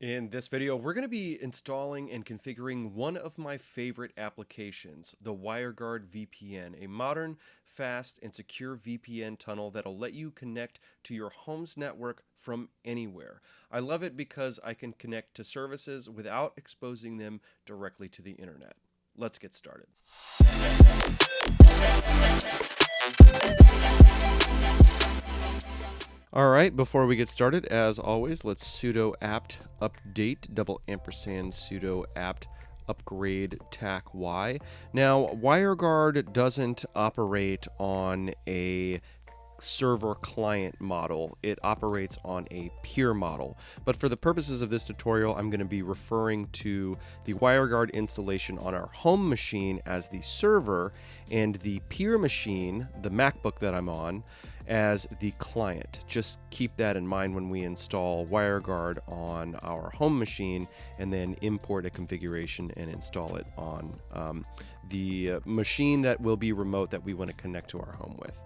In this video, we're going to be installing and configuring one of my favorite applications, the WireGuard VPN, a modern, fast, and secure VPN tunnel that'll let you connect to your home's network from anywhere. I love it because I can connect to services without exposing them directly to the internet. Let's get started. All right, before we get started, as always, let's sudo apt update &sudo apt upgrade tac y. Now, WireGuard doesn't operate on a server client model. It operates on a peer model. But for the purposes of this tutorial, I'm going to be referring to the WireGuard installation on our home machine as the server and the peer machine, the MacBook that I'm on, as the client. Just keep that in mind when we install WireGuard on our home machine and then import a configuration and install it on the machine that will be remote that we want to connect to our home with.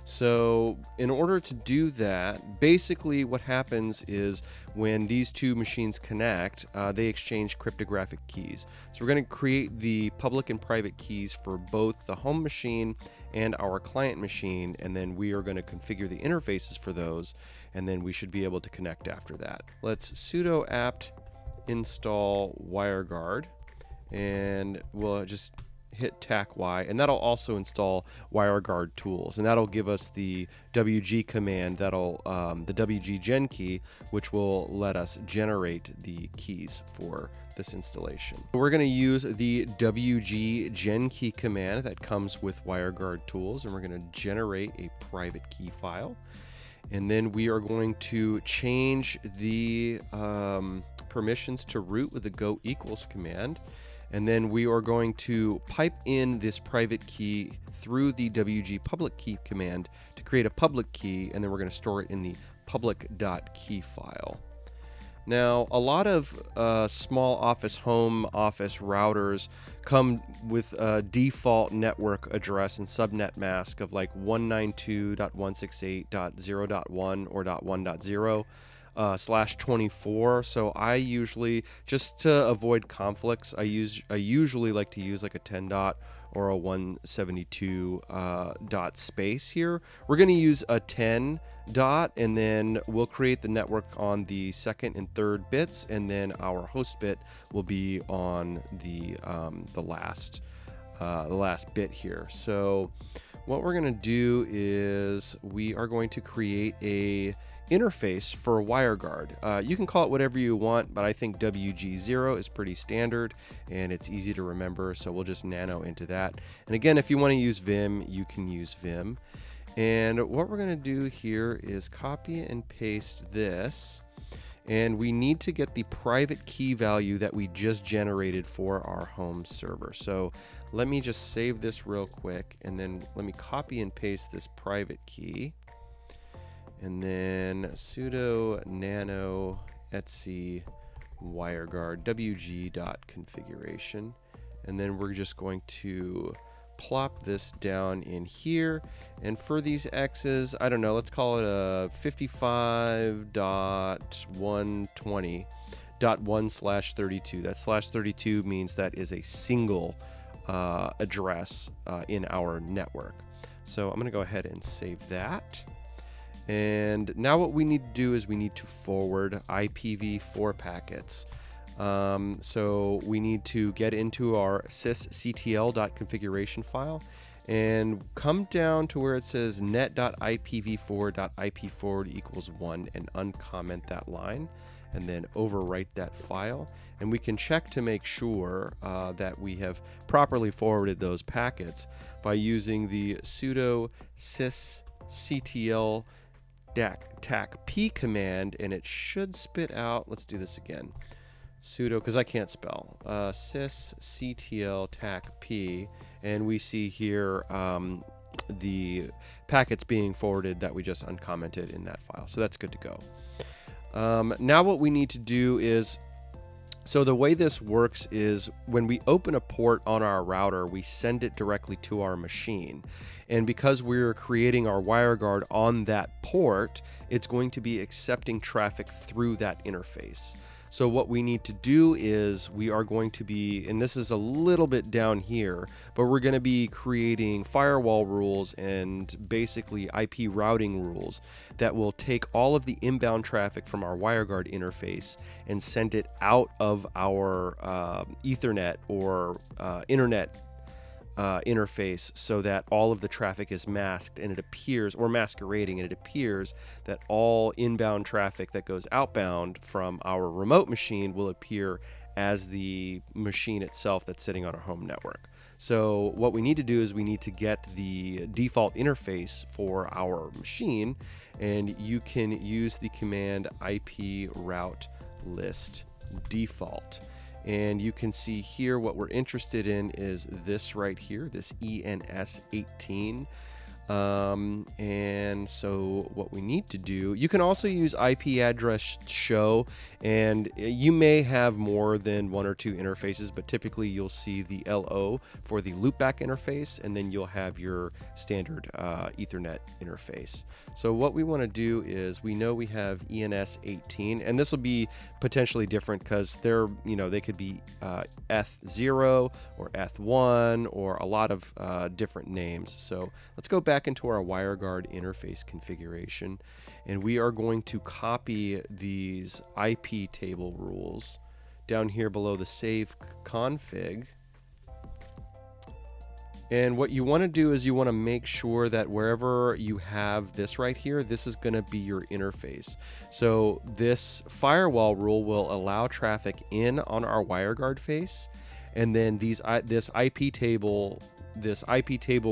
So in order to do that, basically what happens is when these two machines connect, they exchange cryptographic keys. So we're going to create the public and private keys for both the home machine and our client machine, and then we are going to configure the interfaces for those, and then we should be able to connect after that. Let's sudo apt install WireGuard, and we'll just hit tac y, and that'll also install WireGuard tools, and that'll give us the wg command, that'll the wg gen key, which will let us generate the keys for this installation. We're going to use the wg gen key command that comes with WireGuard tools, and we're going to generate a private key file, and then we are going to change the permissions to root with the go equals command. And then we are going to pipe in this private key through the wg public key command to create a public key, and then we're going to store it in the public.key file. Now, a lot of small office, home office routers come with a default network address and subnet mask of like 192.168.0.1 or .1.0. /24. So I usually, just to avoid conflicts, I usually like to use like a 10 dot or a 172 dot space here. We're going to use a 10 dot, and then we'll create the network on the second and third bits, and then our host bit will be on the last bit here. So what we're going to do is we are going to create a interface for WireGuard. You can call it whatever you want, but I think WG0 is pretty standard and it's easy to remember, so we'll just nano into that. And again, if you want to use Vim, you can use Vim. And what we're going to do here is copy and paste this, and we need to get the private key value that we just generated for our home server. So let me just save this real quick, and then let me copy and paste this private key. And then sudo nano etc WireGuard wg.configuration. And then we're just going to plop this down in here. And for these X's, I don't know, let's call it a 55.120.1/32. That /32 means that is a single address in our network. So I'm going to go ahead and save that. And now what we need to do is we need to forward IPv4 packets. So we need to get into our sysctl.configuration file and come down to where it says net.ipv4.ipforward equals 1 and uncomment that line, and then overwrite that file. And we can check to make sure that we have properly forwarded those packets by using the sudo sysctl tac p command, and it should spit out, let's do this again, sudo, because I can't spell, sysctl tac p, and we see here the packets being forwarded that we just uncommented in that file. So that's good to go. Now what we need to do is, so the way this works is when we open a port on our router, we send it directly to our machine. And because we're creating our WireGuard on that port, it's going to be accepting traffic through that interface. So what we need to do is we are going to be, and this is a little bit down here, but we're going to be creating firewall rules and basically IP routing rules that will take all of the inbound traffic from our WireGuard interface and send it out of our Ethernet or internet interface, so that all of the traffic is masked and it appears, or masquerading, and it appears that all inbound traffic that goes outbound from our remote machine will appear as the machine itself that's sitting on our home network. So what we need to do is we need to get the default interface for our machine, and you can use the command IP route list default. And you can see here what we're interested in is this right here, this ENS18. And so what we need to do, you can also use IP address show, and you may have more than one or two interfaces, but typically you'll see the LO for the loopback interface, and then you'll have your standard Ethernet interface. So what we want to do is, we know we have ENS18, and this will be potentially different because they're, they could be ETH0 or ETH1 or a lot of different names. So let's go back into our WireGuard interface configuration, and we are going to copy these IP table rules down here below the save config. And what you want to do is you want to make sure that wherever you have this right here, this is going to be your interface. So this firewall rule will allow traffic in on our WireGuard face, and then this IP table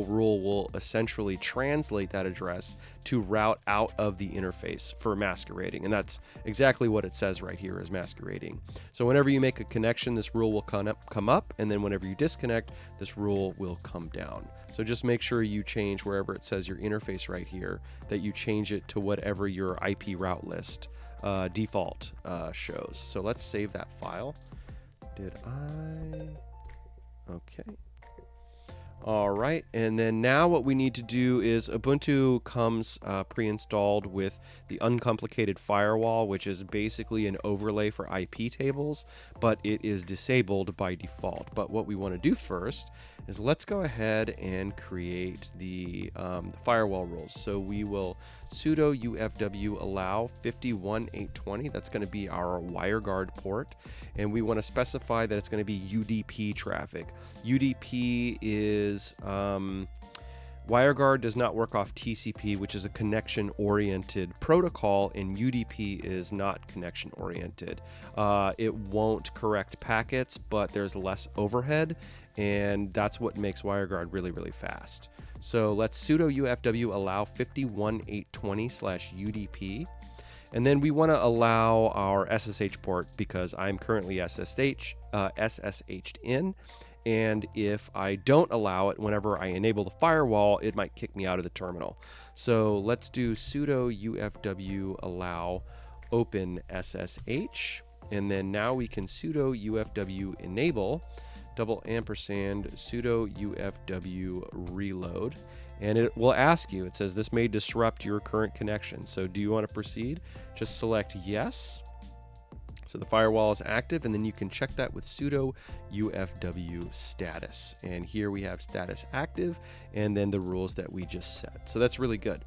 rule will essentially translate that address to route out of the interface for masquerading. And that's exactly what it says right here, is masquerading. So whenever you make a connection, this rule will come up, and then whenever you disconnect, this rule will come down. So just make sure you change wherever it says your interface right here, that you change it to whatever your IP route list default shows. So let's save that file. Okay. All right, and then now what we need to do is, Ubuntu comes pre-installed with the uncomplicated firewall, which is basically an overlay for IP tables, but it is disabled by default. But what we want to do first is let's go ahead and create the firewall rules. So we will sudo ufw allow 51820. That's going to be our WireGuard port, and we want to specify that it's going to be UDP traffic. UDP is WireGuard does not work off TCP, which is a connection-oriented protocol, and UDP is not connection-oriented. It won't correct packets, but there's less overhead, and that's what makes WireGuard really, really fast. So let's sudo ufw allow 51820/UDP. And then we want to allow our SSH port, because I'm currently SSH'd in. And if I don't allow it, whenever I enable the firewall, it might kick me out of the terminal. So let's do sudo ufw allow open SSH. And then now we can sudo ufw enable $sudo ufw reload. And it will ask you, it says this may disrupt your current connection. So do you want to proceed? Just select yes. So the firewall is active, and then you can check that with sudo ufw status. And here we have status active, and then the rules that we just set. So that's really good.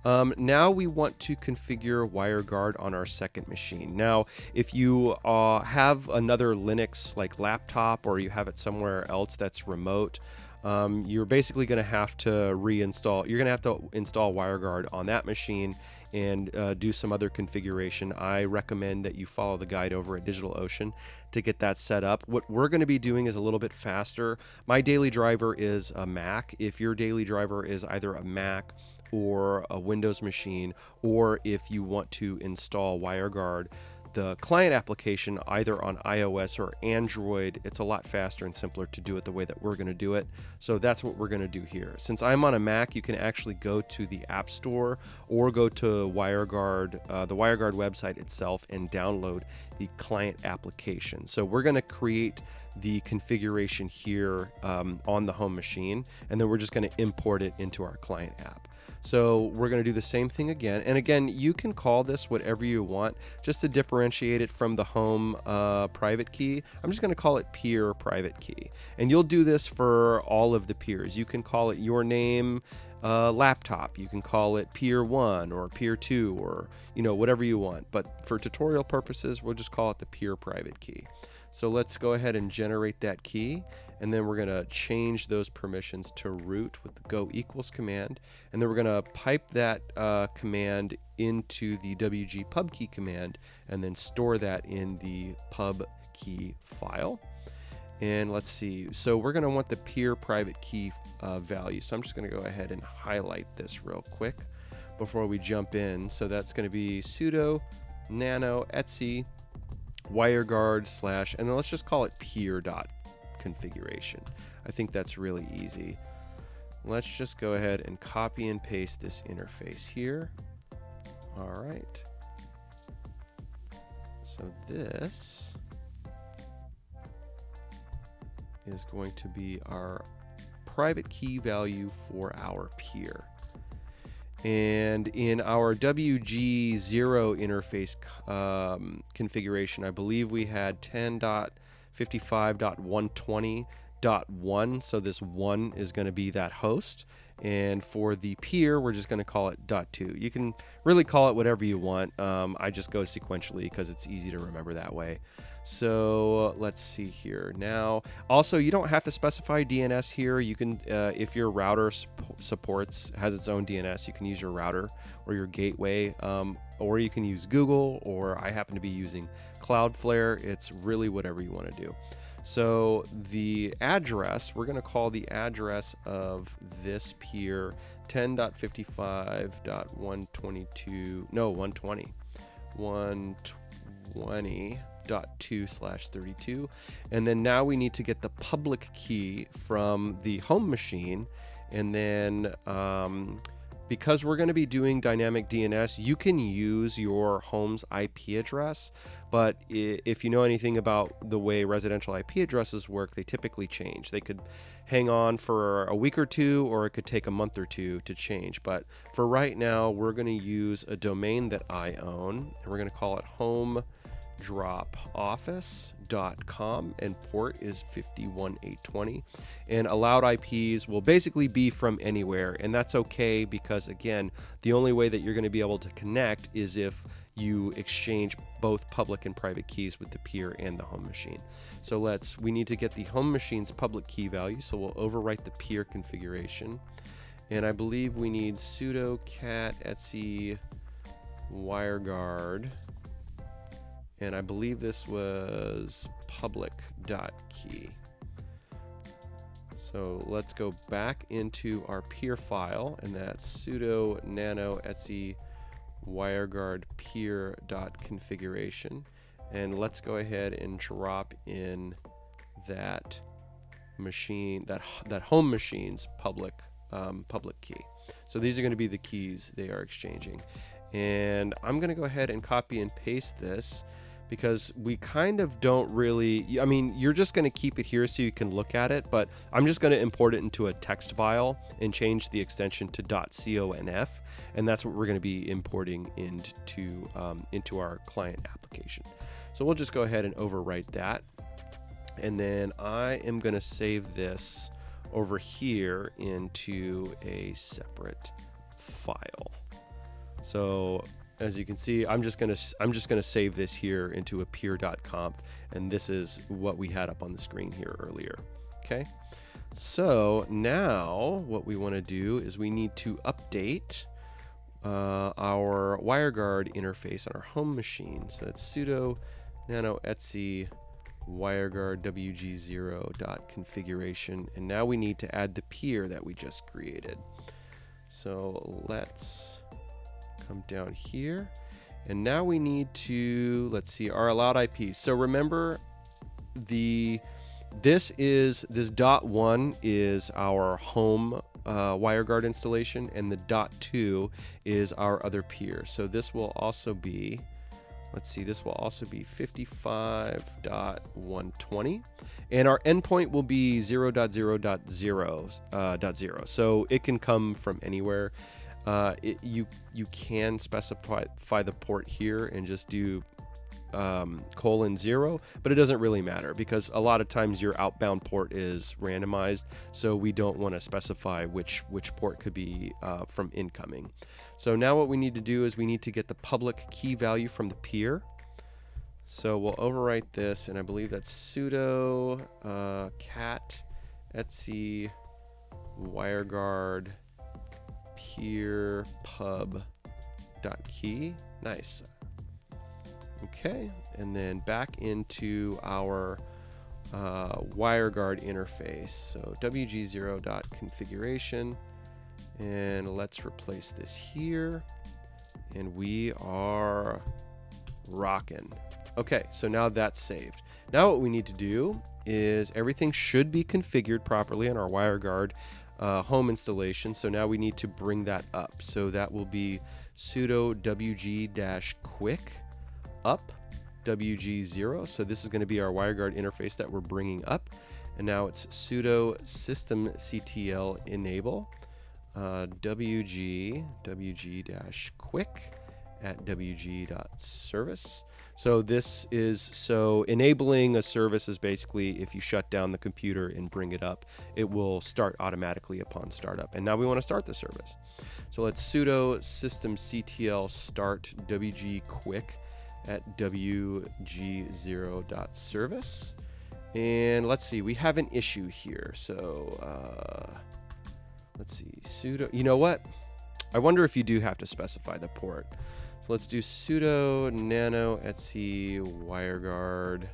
Now we want to configure WireGuard on our second machine. Now, if you have another Linux like laptop, or you have it somewhere else that's remote, you're basically going to have to reinstall. You're going to have to install WireGuard on that machine and do some other configuration. I recommend that you follow the guide over at DigitalOcean to get that set up. What we're going to be doing is a little bit faster. My daily driver is a Mac. If your daily driver is either a Mac or a Windows machine, or if you want to install WireGuard, the client application, either on iOS or Android, it's a lot faster and simpler to do it the way that we're going to do it. So that's what we're going to do here. Since I'm on a Mac, you can actually go to the App Store or go to WireGuard, the WireGuard website itself, and download the client application. So we're going to create the configuration here on the home machine, and then we're just going to import it into our client app. So we're going to do the same thing again. And again, you can call this whatever you want, just to differentiate it from the home private key. I'm just going to call it peer private key. And you'll do this for all of the peers. You can call it your name, laptop. You can call it peer 1 or peer 2 or, you know, whatever you want. But for tutorial purposes, we'll just call it the peer private key. So let's go ahead and generate that key, and then we're going to change those permissions to root with the go equals command, and then we're going to pipe that command into the wg pub key command and then store that in the pub key file. And let's see, so we're going to want the peer private key value, so I'm just going to go ahead and highlight this real quick before we jump in. So that's going to be sudo nano etc WireGuard / and then let's just call it peer.configuration. I think that's really easy. Let's just go ahead and copy and paste this interface here. All right. So this is going to be our private key value for our peer. And in our WG0 interface configuration, I believe we had 10.55.120.1. So this 1 is going to be that host. And for the peer, we're just going to call it .2. You can really call it whatever you want. I just go sequentially because it's easy to remember that way. So let's see here. Now, also, you don't have to specify DNS here. You can, if your router has its own DNS, you can use your router or your gateway, or you can use Google, or I happen to be using Cloudflare. It's really whatever you want to do. So the address, we're going to call the address of this peer 10.55.122, no, 120.2/32, and then now we need to get the public key from the home machine, and then because we're going to be doing dynamic DNS, you can use your home's IP address, but if you know anything about the way residential IP addresses work, they typically change. They could hang on for a week or two, or it could take a month or two to change. But for right now, we're going to use a domain that I own, and we're going to call it homedropoffice.com, and port is 51820, and allowed IPs will basically be from anywhere, and that's okay because, again, the only way that you're going to be able to connect is if you exchange both public and private keys with the peer and the home machine. So we need to get the home machine's public key value, so we'll overwrite the peer configuration, and I believe we need sudo cat etc WireGuard, and I believe this was public.key. So let's go back into our peer file, and that's sudo nano etc WireGuard peer.configuration, and let's go ahead and drop in that machine, that home machine's public key. So these are going to be the keys they are exchanging, and I'm going to go ahead and copy and paste this because we kind of don't really, I mean, you're just going to keep it here so you can look at it, but I'm just going to import it into a text file and change the extension to .conf, and that's what we're going to be importing into our client application. So we'll just go ahead and overwrite that, and then I am going to save this over here into a separate file. So as you can see, I'm just gonna save this here into a peer.conf, and this is what we had up on the screen here earlier. Okay, so now what we want to do is we need to update our WireGuard interface on our home machine. So that's sudo nano etc WireGuard wg0.configuration, and now we need to add the peer that we just created. So let's come down here, and now we need to, let's see, our allowed IPs. So remember, this .1 is our home WireGuard installation, and the .2 is our other peer. So this will also be, let's see, this will also be 55.120, and our endpoint will be 0.0.0.0. So it can come from anywhere. you can specify the port here and just do :0, but it doesn't really matter because a lot of times your outbound port is randomized, so we don't want to specify which port could be from incoming. So now what we need to do is we need to get the public key value from the peer. So we'll overwrite this, and I believe that's sudo cat etc WireGuard peer pub dot key. Nice. Okay, and then back into our WireGuard interface. So wg0.configuration, and let's replace this here, and we are rocking. Okay, so now that's saved. Now what we need to do is everything should be configured properly in our WireGuard home installation. So now we need to bring that up. So that will be sudo wg-quick up wg0. So this is going to be our WireGuard interface that we're bringing up, and now it's sudo systemctl enable wg-quick at wg.service. So this is enabling a service is basically if you shut down the computer and bring it up, it will start automatically upon startup. And now we want to start the service. So let's sudo systemctl start wg-quick at wg0.service. And let's see, we have an issue here. So let's see, sudo, you know what? I wonder if you do have to specify the port. So let's do sudo nano etc WireGuard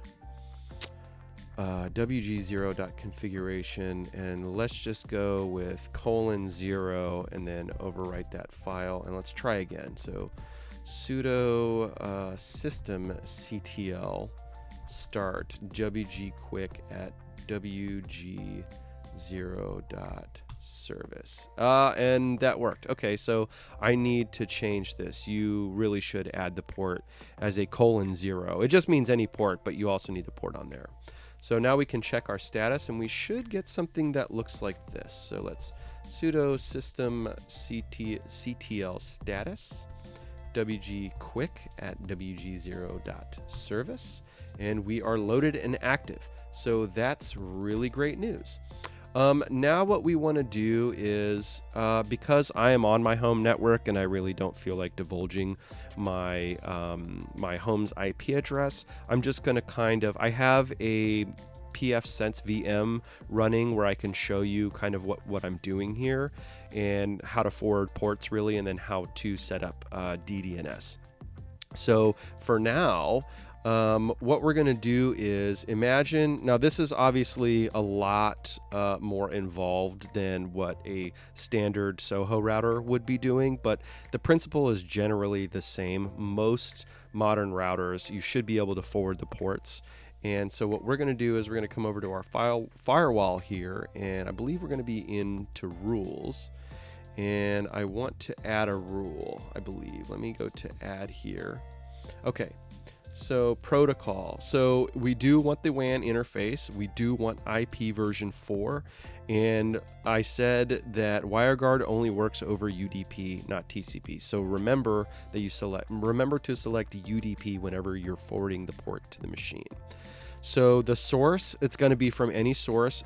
wg0.configuration, and let's just go with :0 and then overwrite that file, and let's try again. So sudo systemctl start wg-quick at wg0.service, and that worked. Okay, so I need to change this. You really should add the port as a :0. It just means any port, but you also need the port on there. So now we can check our status, and we should get something that looks like this. So let's sudo systemctl status wg-quick at wg0.service, and we are loaded and active. So that's really great news. Now what we want to do is, because I am on my home network and I really don't feel like divulging my my home's IP address, I'm just going to I have a pfSense VM running where I can show you kind of what I'm doing here and how to forward ports really, and then how to set up DDNS. So for now, what we're going to do is imagine, now this is obviously a lot more involved than what a standard Soho router would be doing, but the principle is generally the same. Most modern routers, you should be able to forward the ports. And so what we're going to do is we're going to come over to our firewall here, and I believe we're going to be into rules, and I want to add a rule, I believe. Let me go to add here. Okay. So protocol. So we do want the WAN interface. We do want IP version 4. And I said that WireGuard only works over UDP, not TCP. So remember that remember to select UDP whenever you're forwarding the port to the machine. So the source, it's going to be from any source.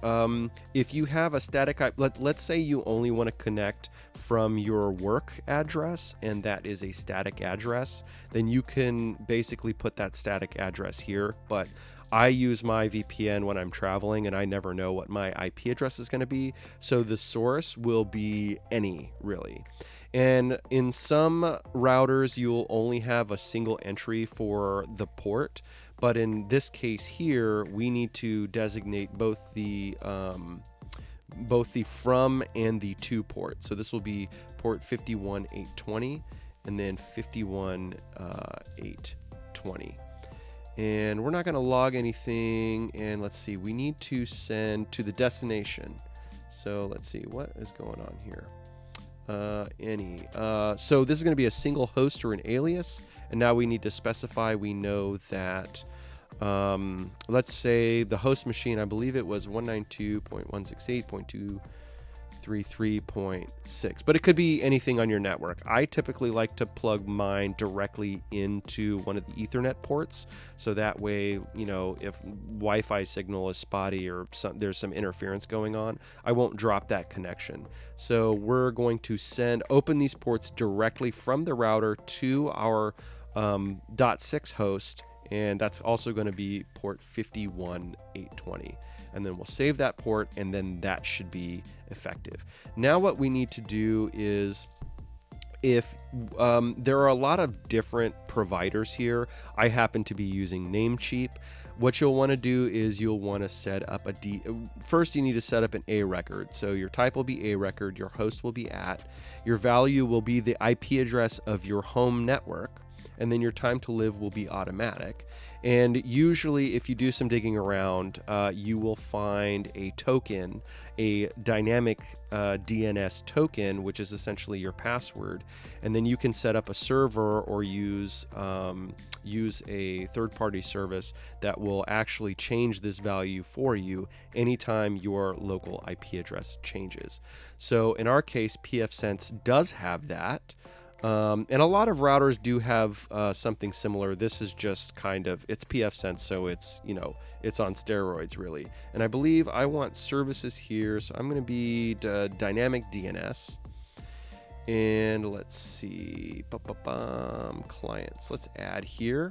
If you have a static, let's say you only want to connect from your work address, and that is a static address, then you can basically put that static address here. But I use my VPN when I'm traveling, and I never know what my IP address is going to be. So the source will be any, really. And in some routers, you'll only have a single entry for the port. But in this case here, we need to designate both the from and the to port. So this will be port 51820 and then 51820. And we're not going to log anything. And let's see, we need to send to the destination. So let's see, what is going on here? So this is going to be a single host or an alias. And now we need to specify, we know that, let's say the host machine, I believe it was 192.168.2 192.168.1.3.3.6, but it could be anything on your network. I typically like to plug mine directly into one of the Ethernet ports, so that way, you know, if Wi-Fi signal is spotty or there's some interference going on, I won't drop that connection. So we're going to open these ports directly from the router to our .6 host, and that's also going to be port 51820. And then we'll save that port, and then that should be effective. Now what we need to do is, if there are a lot of different providers here, I happen to be using Namecheap. What you'll want to do is you'll want to set up first you need to set up an A record. So your type will be A record, your host will be @ your value will be the IP address of your home network, and then your time to live will be automatic. And usually if you do some digging around, you will find a token, a dynamic DNS token, which is essentially your password. And then you can set up a server or use a third-party service that will actually change this value for you anytime your local IP address changes. So in our case, pfSense does have that. And a lot of routers do have something similar. This is just it's pfSense, so it's, you know, it's on steroids really. And I believe I want services here, so I'm going to be Dynamic DNS. And let's see, clients. Let's add here.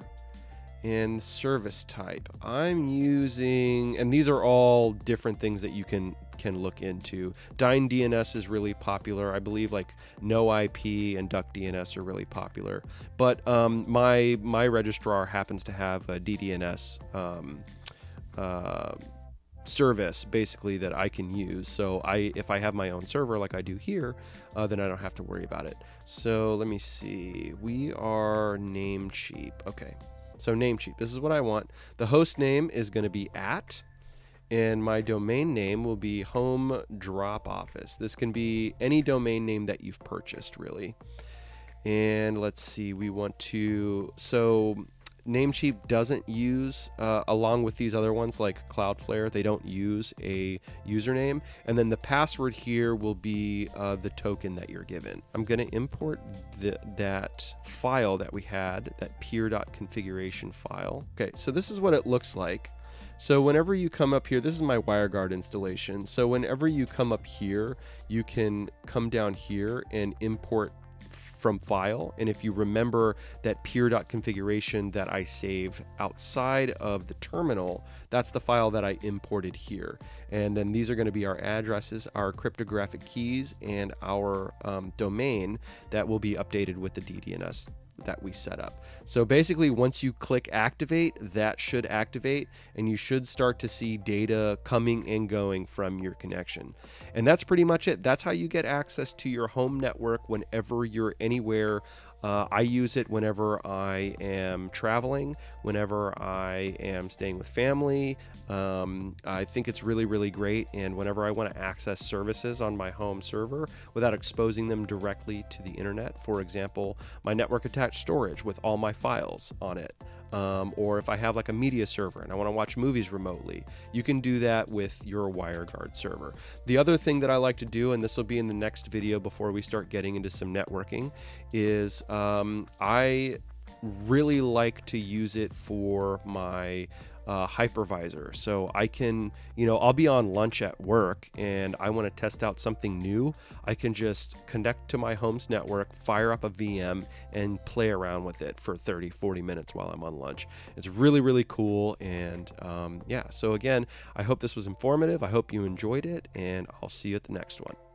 And service type, I'm using, and these are all different things that you can look into. Dyn DNS is really popular. I believe like NoIP and Duck DNS are really popular. But my registrar happens to have a DDNS service basically that I can use. So if I have my own server like I do here, then I don't have to worry about it. So let me see. We are Namecheap. Okay. So Namecheap, this is what I want. The host name is going to be @ and my domain name will be home drop office. This can be any domain name that you've purchased really. And let's see, we want to, so Namecheap doesn't use, along with these other ones like Cloudflare, they don't use a username. And then the password here will be the token that you're given. I'm going to import that file that we had, that peer.configuration file. Okay, so this is what it looks like. So whenever you come up here, this is my WireGuard installation. So whenever you come up here, you can come down here and import from file. And if you remember that peer.configuration that I saved outside of the terminal, that's the file that I imported here. And then these are going to be our addresses, our cryptographic keys, and our domain that will be updated with the DDNS that we set up. So basically once you click activate, that should activate and you should start to see data coming and going from your connection. And that's pretty much it. That's how you get access to your home network whenever you're anywhere. I use it whenever I am traveling, whenever I am staying with family. I think it's really, really great. And whenever I want to access services on my home server without exposing them directly to the internet, for example, my network attached storage with all my files on it. Or if I have like a media server and I want to watch movies remotely, you can do that with your WireGuard server. The other thing that I like to do, and this will be in the next video before we start getting into some networking, is I really like to use it for my hypervisor. So I can, I'll be on lunch at work and I want to test out something new. I can just connect to my home's network, fire up a VM, and play around with it for 30-40 minutes while I'm on lunch. It's really, really cool. And yeah, so again, I hope this was informative. I hope you enjoyed it, and I'll see you at the next one.